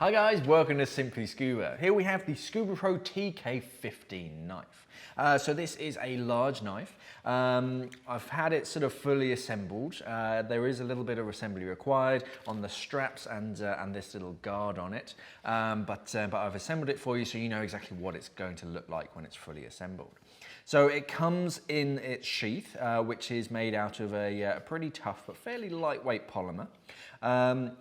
Hi guys, welcome to Simply Scuba. Here we have the Scubapro TK15 knife. So this is a large knife. I've had it sort of fully assembled. There is a little bit of assembly required on the straps and this little guard on it. But I've assembled it for you so you know exactly what it's going to look like when it's fully assembled. So it comes in its sheath, which is made out of a pretty tough but fairly lightweight polymer.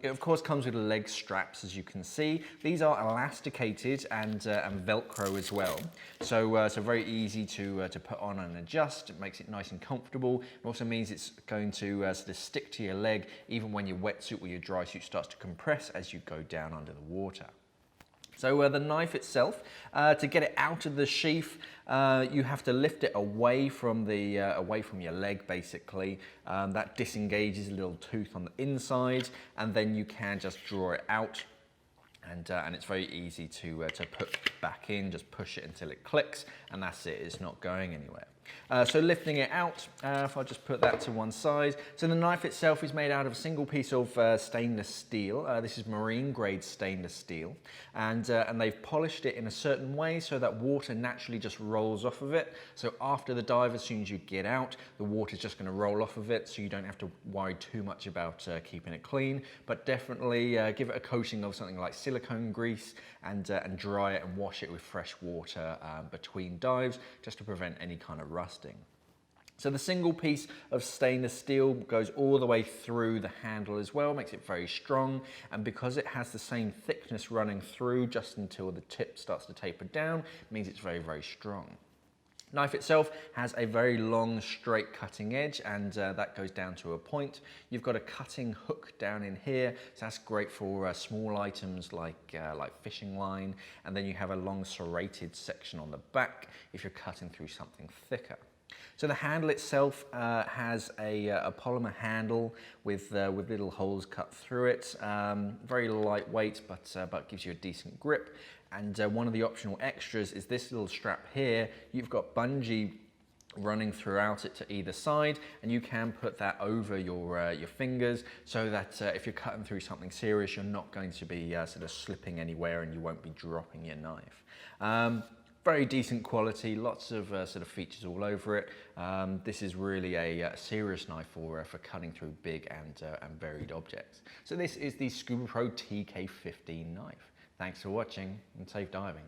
It of course comes with leg straps, as you can see. These are elasticated and Velcro as well. So very easy to put on and adjust. It makes it nice and comfortable. It also means it's going to sort of stick to your leg even when your wetsuit or your dry suit starts to compress as you go down under the water. So the knife itself, to get it out of the sheath, you have to lift it away from your leg, basically. That disengages a little tooth on the inside, and then you can just draw it out. And it's very easy to put back in. Just push it until it clicks, and that's it. It's not going anywhere. So lifting it out, if I just put that to one side. So the knife itself is made out of a single piece of stainless steel. This is marine grade stainless steel, and they've polished it in a certain way so that water naturally just rolls off of it. So after the dive, as soon as you get out, the water's just going to roll off of it, so you don't have to worry too much about keeping it clean. But definitely give it a coating of something like silicone grease and dry it and wash it with fresh water between dives, just to prevent any kind of rusting. So the single piece of stainless steel goes all the way through the handle as well, makes it very strong, and because it has the same thickness running through just until the tip starts to taper down, it means it's very, very strong. Knife itself has a very long straight cutting edge, and that goes down to a point. You've got a cutting hook down in here, so that's great for small items like fishing line, and then you have a long serrated section on the back if you're cutting through something thicker. So the handle itself has a polymer handle with little holes cut through it. Very lightweight, but gives you a decent grip. And one of the optional extras is this little strap here. You've got bungee running throughout it to either side, and you can put that over your fingers so that if you're cutting through something serious, you're not going to be sort of slipping anywhere, and you won't be dropping your knife. Very decent quality, lots of sort of features all over it. This is really a serious knife for cutting through big and varied objects. So this is the Scubapro TK15 knife. Thanks for watching, and safe diving.